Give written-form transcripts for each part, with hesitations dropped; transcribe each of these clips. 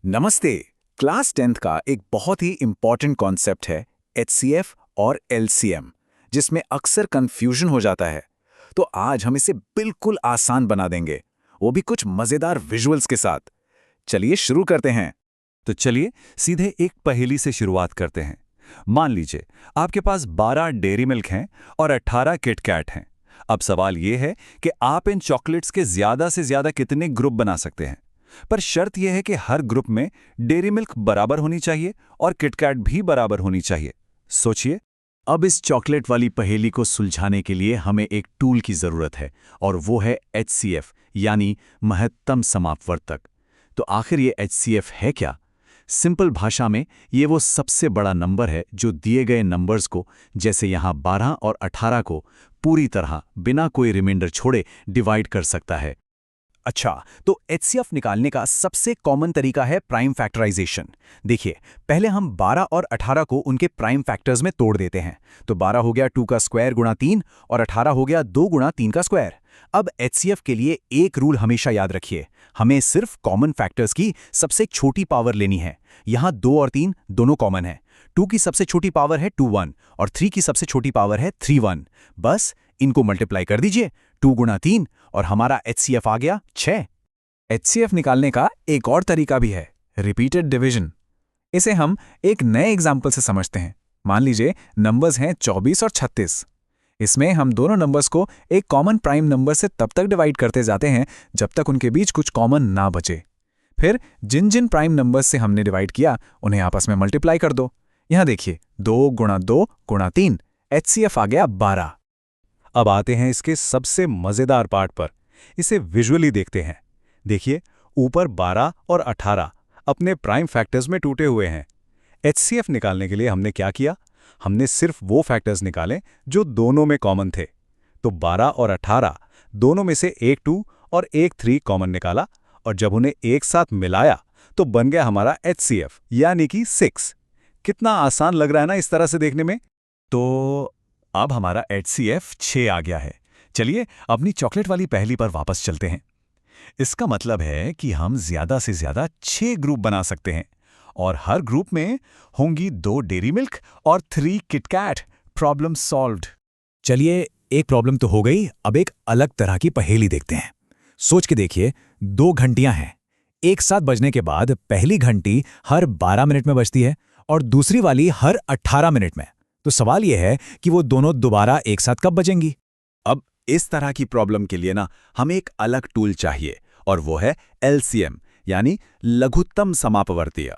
नमस्ते। Class 10th का एक बहुत ही इम्पॉर्टेंट कॉन्सेप्ट है एचसीएफ और एलसीएम, जिसमें अक्सर कंफ्यूजन हो जाता है। तो आज हम इसे बिल्कुल आसान बना देंगे, वो भी कुछ मजेदार विजुअल्स के साथ। चलिए शुरू करते हैं। तो चलिए सीधे एक पहेली से शुरुआत करते हैं। मान लीजिए आपके पास 12 डेयरी मिल्क हैं और 18 किटकैट हैं। अब सवाल ये है कि आप इन चॉकलेट्स के ज्यादा से ज्यादा कितने ग्रुप बना सकते हैं। पर शर्त यह है कि हर ग्रुप में डेयरी मिल्क बराबर होनी चाहिए और किटकैट भी बराबर होनी चाहिए। सोचिए। अब इस चॉकलेट वाली पहेली को सुलझाने के लिए हमें एक टूल की जरूरत है, और वो है एचसीएफ, यानी महत्तम समापवर्तक। तो आखिर ये एचसीएफ है क्या? सिंपल भाषा में ये वो सबसे बड़ा नंबर है जो दिए गए नंबर्स को, जैसे यहाँ 12 और 18 को, पूरी तरह बिना कोई रिमाइंडर छोड़े डिवाइड कर सकता है। अच्छा, तो एचसीएफ निकालने का सबसे कॉमन तरीका है प्राइम फैक्टराइजेशन। देखिए, पहले हम 12 और 18 को उनके प्राइम फैक्टर्स में तोड़ देते हैं। तो 12 हो गया 2 का स्क्वायर गुणा 3 और 18 हो गया 2 गुणा 3 का स्क्वायर। अब एचसीएफ के लिए एक रूल हमेशा याद रखिए, हमें सिर्फ कॉमन फैक्टर्स की सबसे छोटी पावर लेनी है। यहाँ 2 और 3 दोनों कॉमन है। 2 की सबसे छोटी पावर है 2 1 और 3 की सबसे छोटी पावर है 3 1। बस इनको मल्टीप्लाई कर दीजिए, 2 गुणा 3, और हमारा एचसीएफ आ गया 6। एचसीएफ निकालने का एक और तरीका भी है, रिपीटेड डिवीजन। इसे हम एक नए एग्जाम्पल से समझते हैं। मान लीजिए नंबर्स हैं 24 और 36। इसमें हम दोनों नंबर्स को एक कॉमन प्राइम नंबर से तब तक डिवाइड करते जाते हैं जब तक उनके बीच कुछ कॉमन ना बचे। फिर जिन जिन प्राइम नंबर्स से हमने डिवाइड किया उन्हें आपस में मल्टीप्लाई कर दो। यहाँ देखिए, 2 गुणा 2 गुणा 3, एचसीएफ आ गया 12। अब आते हैं इसके सबसे मजेदार पार्ट पर। इसे विजुअली देखते हैं। देखिए, ऊपर 12 और 18 अपने प्राइम फैक्टर्स में टूटे हुए हैं। एचसीएफ निकालने के लिए हमने क्या किया? हमने सिर्फ वो फैक्टर्स निकाले जो दोनों में कॉमन थे। तो 12 और 18 दोनों में से एक 2 और एक 3 कॉमन निकाला, और जब उन्हें एक साथ मिलाया तो बन गया हमारा एचसीएफ, यानी कि 6। कितना आसान लग रहा है ना इस तरह से देखने में? तो अब हमारा एचसीएफ 6 आ गया है। चलिए अपनी चॉकलेट वाली पहेली पर वापस चलते हैं। इसका मतलब है कि हम ज्यादा से ज्यादा 6 ग्रुप बना सकते हैं, और हर ग्रुप में होंगी 2 डेयरी मिल्क और 3 किटकैट। Problem solved. चलिए, एक प्रॉब्लम तो हो गई, अब एक अलग तरह की पहेली देखते हैं। सोच के देखिए, 2 घंटियां हैं। एक साथ बजने के बाद पहली घंटी हर 12 मिनट में बजती है और दूसरी वाली हर 18 मिनट में। तो सवाल यह है कि वो दोनों दोबारा एक साथ कब बजेंगी? अब इस तरह की प्रॉब्लम के लिए ना हमें एक अलग टूल चाहिए, और वो है एलसीएम, यानी लघुत्तम समापवर्तीय।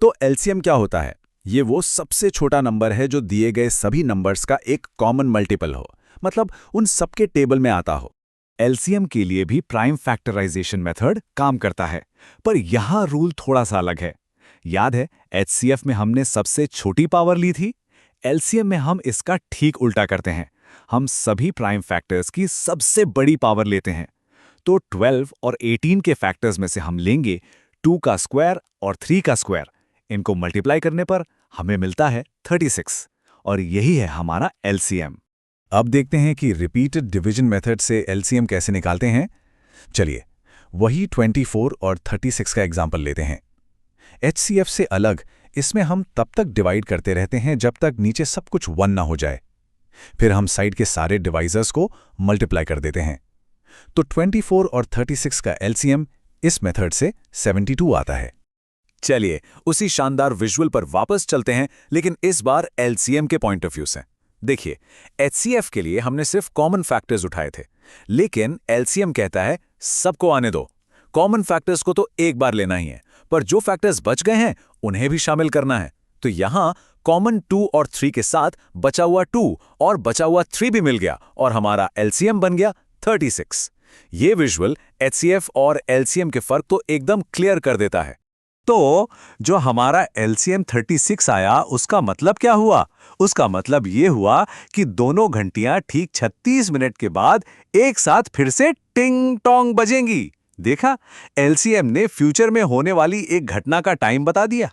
तो एलसीएम क्या होता है? ये वो सबसे छोटा नंबर है जो दिए गए सभी नंबर्स का एक कॉमन मल्टीपल हो, मतलब उन सबके टेबल में आता हो। एलसीएम के लिए भी प्राइम फैक्टराइजेशन मेथड काम करता है, पर यहां रूल थोड़ा सा अलग है। याद है, एचसीएफ में हमने सबसे छोटी पावर ली थी। एलसीएम में हम इसका ठीक उल्टा करते हैं, हम सभी प्राइम फैक्टर्स की सबसे बड़ी पावर लेते हैं। तो 12 और 18 के फैक्टर्स में से हम लेंगे 2 का स्क्वायर और 3 का स्क्वायर। इनको मल्टीप्लाई करने पर हमें मिलता है 36, और यही है हमारा एलसीएम। अब देखते हैं कि रिपीटेड डिवीजन मेथड से एलसीएम कैसे निकालते हैं। चलिए, वही 24 और 36 का एग्जाम्पल लेते हैं। एचसीएफ से अलग इसमें हम तब तक डिवाइड करते रहते हैं जब तक नीचे सब कुछ 1 ना हो जाए। फिर हम साइड के सारे डिवाइजर्स को मल्टीप्लाई कर देते हैं। तो 24 और 36 का एलसीएम इस मेथड से 72 आता है। चलिए उसी शानदार विजुअल पर वापस चलते हैं, लेकिन इस बार एलसीएम के पॉइंट ऑफ व्यू से। देखिए, एचसीएफ के लिए हमने सिर्फ कॉमन फैक्टर्स उठाए थे, लेकिन एलसीएम कहता है सबको आने दो। कॉमन फैक्टर्स को तो एक बार लेना ही है, पर जो फैक्टर्स बच गए हैं उन्हें भी शामिल करना है। तो यहां कॉमन 2 और 3 के साथ बचा हुआ 2 और बचा हुआ 3 भी मिल गया, और हमारा एलसीएम बन गया 36। ये विजुअल एचसीएफ और एलसीएम के फर्क तो एकदम क्लियर कर देता है। तो जो हमारा एलसीएम 36 आया, उसका मतलब क्या हुआ? उसका मतलब ये हुआ कि दोनों घंटियां ठीक 36 मिनट के बाद एक साथ फिर से टिंग टोंग बजेंगी। देखा, एलसीएम ने फ्यूचर में होने वाली एक घटना का टाइम बता दिया।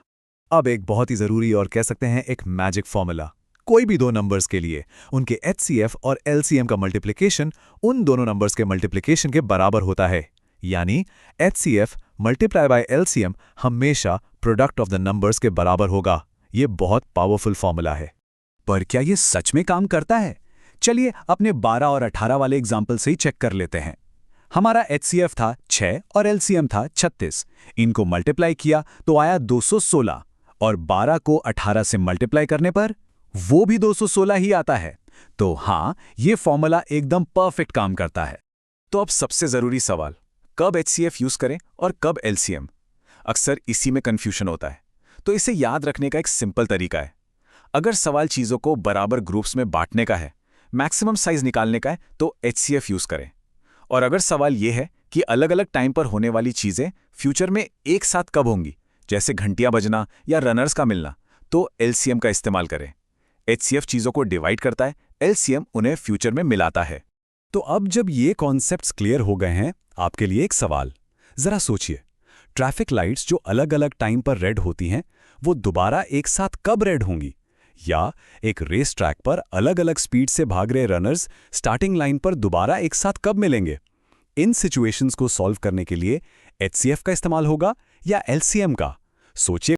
अब एक बहुत ही जरूरी और कह सकते हैं एक मैजिक फॉर्मूला। कोई भी दो नंबर्स के लिए उनके एचसीएफ और एलसीएम का मल्टीप्लिकेशन उन दोनों नंबर्स के मल्टीप्लिकेशन के बराबर होता है, यानी एचसीएफ मल्टीप्लाई बाय एलसीएम हमेशा प्रोडक्ट ऑफ द नंबर्स के बराबर होगा। ये बहुत पावरफुल फॉर्मूला है। पर क्या ये सच में काम करता है? चलिए अपने 12 और 18 वाले एग्जाम्पल से ही चेक कर लेते हैं। हमारा HCF था 6 और LCM था 36। इनको मल्टीप्लाई किया तो आया 216 और 12 को 18 से मल्टीप्लाई करने पर वो भी 216 ही आता है। तो हाँ, ये फॉर्मूला एकदम परफेक्ट काम करता है। तो अब सबसे ज़रूरी सवाल, कब HCF यूज़ करें और कब LCM? अक्सर इसी में कन्फ्यूजन होता है। तो इसे याद रखने का एक सिंपल तरीका है। अगर सवाल चीज़ों को बराबर ग्रुप्स में बांटने का है, मैक्सिमम साइज निकालने का है, तो HCF यूज़ करें। और अगर सवाल ये है कि अलग अलग टाइम पर होने वाली चीज़ें फ्यूचर में एक साथ कब होंगी, जैसे घंटियां बजना या रनर्स का मिलना, तो LCM का इस्तेमाल करें। HCF चीज़ों को डिवाइड करता है, LCM उन्हें फ्यूचर में मिलाता है। तो अब जब ये कॉन्सेप्ट्स क्लियर हो गए हैं, आपके लिए एक सवाल। जरा सोचिए, ट्रैफिक लाइट्स जो अलग अलग टाइम पर रेड होती हैं, वो दोबारा एक साथ कब रेड होंगी? या एक रेस ट्रैक पर अलग अलग स्पीड से भाग रहे रनर्स स्टार्टिंग लाइन पर दोबारा एक साथ कब मिलेंगे? इन सिचुएशंस को सॉल्व करने के लिए HCF का इस्तेमाल होगा या LCM का? सोचिए।